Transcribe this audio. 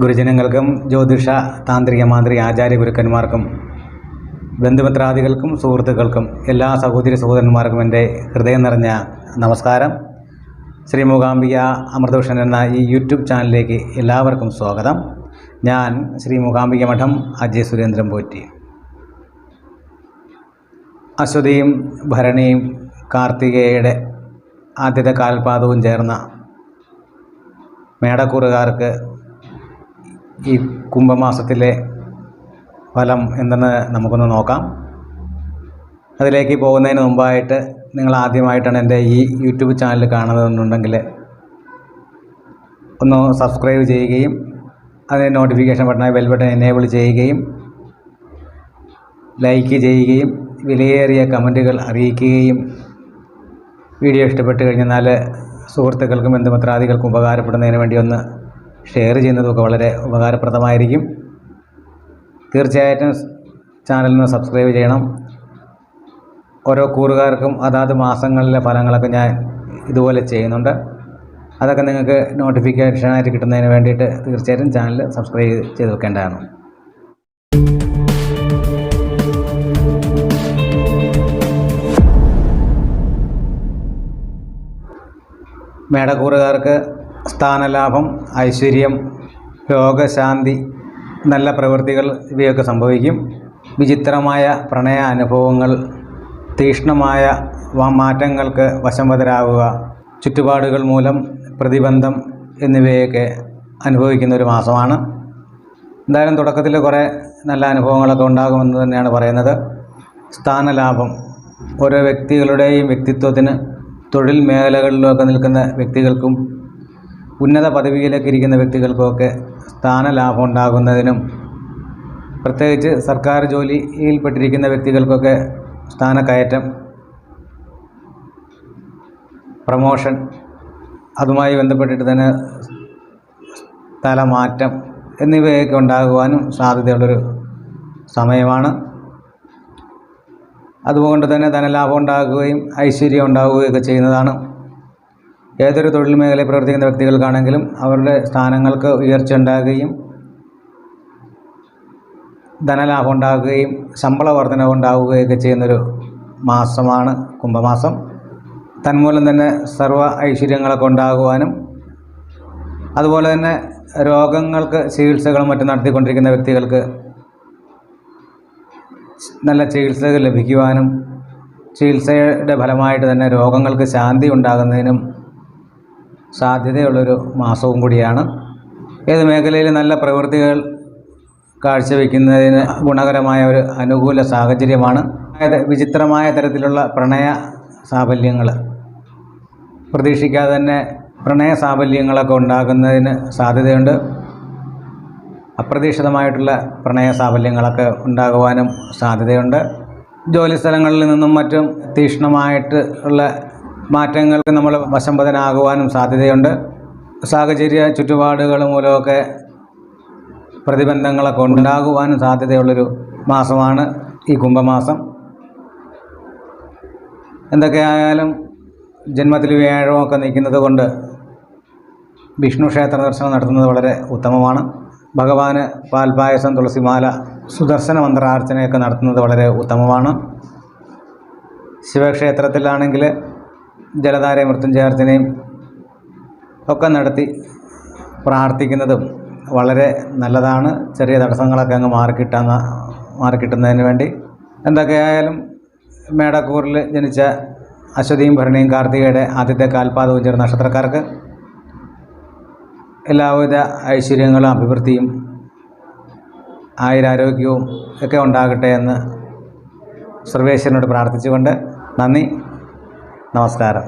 ഗുരുജനങ്ങൾക്കും ജ്യോതിഷ താന്ത്രിക മാന്ത്രിക ആചാര്യ ഗുരുക്കന്മാർക്കും ബന്ധുമിത്രാദികൾക്കും സുഹൃത്തുക്കൾക്കും എല്ലാ സഹോദരി സഹോദരന്മാർക്കും എൻ്റെ ഹൃദയം നിറഞ്ഞ നമസ്കാരം. ശ്രീ മൂകാംബിക അമൃതഭൂഷൺ എന്ന ഈ യൂട്യൂബ് ചാനലിലേക്ക് എല്ലാവർക്കും സ്വാഗതം. ഞാൻ ശ്രീ മൂകാംബിക മഠം അജയ് സുരേന്ദ്രൻ പോറ്റി. അശ്വതിയും ഭരണിയും കാർത്തികേയയുടെ ആദ്യത്തെ കാൽപാദവും ചേർന്ന മേടക്കൂറുകാർക്ക് ഈ കുംഭമാസത്തിലെ ഫലം എന്തെന്ന് നമുക്കൊന്ന് നോക്കാം. അതിലേക്ക് പോകുന്നതിന് മുമ്പായിട്ട് നിങ്ങൾ ആദ്യമായിട്ടാണ് എൻ്റെ ഈ യൂട്യൂബ് ചാനൽ കാണുന്നതെന്നുണ്ടെങ്കിൽ ഒന്ന് സബ്സ്ക്രൈബ് ചെയ്യുകയും അതിന് നോട്ടിഫിക്കേഷൻ ബട്ടണായി ബെൽ ബട്ടൺ എനേബിൾ ചെയ്യുകയും ലൈക്ക് ചെയ്യുകയും വിലയേറിയ കമൻറ്റുകൾ അറിയിക്കുകയും വീഡിയോ ഇഷ്ടപ്പെട്ട് കഴിഞ്ഞാൽ സുഹൃത്തുക്കൾക്കും ബന്ധുമിത്രാദികൾക്കും ഉപകാരപ്പെടുന്നതിന് വേണ്ടി ഒന്ന് ഷെയർ ചെയ്യുന്നതൊക്കെ വളരെ ഉപകാരപ്രദമായിരിക്കും. തീർച്ചയായിട്ടും ചാനലിന് സബ്സ്ക്രൈബ് ചെയ്യണം. ഓരോ കൂറുകാർക്കും അതാത് മാസങ്ങളിലെ ഫലങ്ങളൊക്കെ ഞാൻ ഇതുപോലെ ചെയ്യുന്നുണ്ട്. അതൊക്കെ നിങ്ങൾക്ക് നോട്ടിഫിക്കേഷനായിട്ട് കിട്ടുന്നതിന് വേണ്ടിയിട്ട് തീർച്ചയായിട്ടും ചാനൽ സബ്സ്ക്രൈബ് ചെയ്ത് വെക്കേണ്ടതാണ്. മേടക്കൂറുകാർക്ക് സ്ഥാനലാഭം, ഐശ്വര്യം, രോഗശാന്തി, നല്ല പ്രവൃത്തികൾ ഇവയൊക്കെ സംഭവിക്കും. വിചിത്രമായ പ്രണയ അനുഭവങ്ങൾ, തീക്ഷ്ണമായ മാറ്റങ്ങൾക്ക് വശംവദരാകുക, ചുറ്റുപാടുകൾ മൂലം പ്രതിബന്ധം എന്നിവയൊക്കെ അനുഭവിക്കുന്ന ഒരു മാസമാണ്. എന്തായാലും തുടക്കത്തിൽ കുറേ നല്ല അനുഭവങ്ങളൊക്കെ ഉണ്ടാകുമെന്ന് തന്നെയാണ് പറയുന്നത്. സ്ഥാനലാഭം, ഓരോ വ്യക്തികളുടെയും വ്യക്തിത്വത്തിന് തൊഴിൽ മേഖലകളിലൊക്കെ നിൽക്കുന്ന വ്യക്തികൾക്കും ഉന്നത പദവിയിലൊക്കെ ഇരിക്കുന്ന വ്യക്തികൾക്കുമൊക്കെ സ്ഥാനലാഭം ഉണ്ടാകുന്നതിനും, പ്രത്യേകിച്ച് സർക്കാർ ജോലിയിൽപ്പെട്ടിരിക്കുന്ന വ്യക്തികൾക്കൊക്കെ സ്ഥാനക്കയറ്റം, പ്രമോഷൻ, അതുമായി ബന്ധപ്പെട്ടിട്ട് തന്നെ സ്ഥലമാറ്റം എന്നിവയൊക്കെ ഉണ്ടാകുവാനും സാധ്യതയുള്ളൊരു സമയമാണ്. അതുകൊണ്ട് തന്നെ ധനലാഭം ഉണ്ടാകുകയും ഐശ്വര്യം ഉണ്ടാകുകയൊക്കെ ചെയ്യുന്നതാണ്. ഏതൊരു തൊഴിൽ മേഖലയിൽ പ്രവർത്തിക്കുന്ന വ്യക്തികൾക്കാണെങ്കിലും അവരുടെ സ്ഥാനങ്ങൾക്ക് ഉയർച്ച ഉണ്ടാകുകയും ധനലാഭം ഉണ്ടാകുകയും ശമ്പള വർധനവ് ഉണ്ടാകുകയൊക്കെ ചെയ്യുന്നൊരു മാസമാണ് കുംഭമാസം. തന്മൂലം തന്നെ സർവ്വ ഐശ്വര്യങ്ങളൊക്കെ ഉണ്ടാകുവാനും, അതുപോലെ തന്നെ രോഗങ്ങൾക്ക് ചികിത്സകളും മറ്റും നടത്തിക്കൊണ്ടിരിക്കുന്ന വ്യക്തികൾക്ക് നല്ല ചികിത്സകൾ ലഭിക്കുവാനും, ചികിത്സയുടെ ഫലമായിട്ട് തന്നെ രോഗങ്ങൾക്ക് ശാന്തി ഉണ്ടാകുന്നതിനും സാധ്യതയുള്ളൊരു മാസവും കൂടിയാണ്. ഏത് മേഖലയിൽ നല്ല പ്രവൃത്തികൾ കാഴ്ചവെക്കുന്നതിന് ഗുണകരമായ ഒരു അനുകൂല സാഹചര്യമാണ്. അതായത് വിചിത്രമായ തരത്തിലുള്ള പ്രണയ സാഫല്യങ്ങൾ, പ്രതീക്ഷിക്കാതെ തന്നെ പ്രണയ സാഫല്യങ്ങളൊക്കെ ഉണ്ടാകുന്നതിന് സാധ്യതയുണ്ട്. അപ്രതീക്ഷിതമായിട്ടുള്ള പ്രണയ സാഫല്യങ്ങളൊക്കെ ഉണ്ടാകുവാനും സാധ്യതയുണ്ട്. ജോലിസ്ഥലങ്ങളിൽ നിന്നും മറ്റും തീക്ഷ്ണമായിട്ട് ഉള്ള മാറ്റങ്ങൾക്ക് നമ്മൾ വശംവദനാകുവാനും സാധ്യതയുണ്ട്. സാഹചര്യ ചുറ്റുപാടുകൾ മൂലമൊക്കെ പ്രതിബന്ധങ്ങളൊക്കെ ഉണ്ടാകുവാനും സാധ്യതയുള്ളൊരു മാസമാണ് ഈ കുംഭമാസം. എന്തൊക്കെയായാലും ജന്മത്തിൽ വ്യാഴമൊക്കെ നിൽക്കുന്നത് കൊണ്ട് വിഷ്ണു ക്ഷേത്ര ദർശനം നടത്തുന്നത് വളരെ ഉത്തമമാണ്. ഭഗവാന് പാൽപായസം, തുളസിമാല, സുദർശന മന്ത്രാർച്ചനയൊക്കെ നടത്തുന്നത് വളരെ ഉത്തമമാണ്. ശിവക്ഷേത്രത്തിലാണെങ്കിൽ ജലധാര മൃത്യുഞ്ജയാർച്ചനയും ഒക്കെ നടത്തി പ്രാർത്ഥിക്കുന്നതും വളരെ നല്ലതാണ്. ചെറിയ തടസ്സങ്ങളൊക്കെ അങ്ങ് മാറിക്കിട്ടുന്നതിന് വേണ്ടി. എന്തൊക്കെയായാലും മേടക്കൂറിൽ ജനിച്ച അശ്വതിയും ഭരണിയും കാർത്തികയുടെ ആദ്യത്തെ കാൽപാദവും ചേർന്ന നക്ഷത്രക്കാർക്ക് എല്ലാവിധ ഐശ്വര്യങ്ങളും അഭിവൃദ്ധിയും ആയുരാരോഗ്യവും ഒക്കെ ഉണ്ടാകട്ടെ എന്ന് സർവേശ്വരനോട് പ്രാർത്ഥിച്ചുകൊണ്ട് നന്ദി, നമസ്കാരം.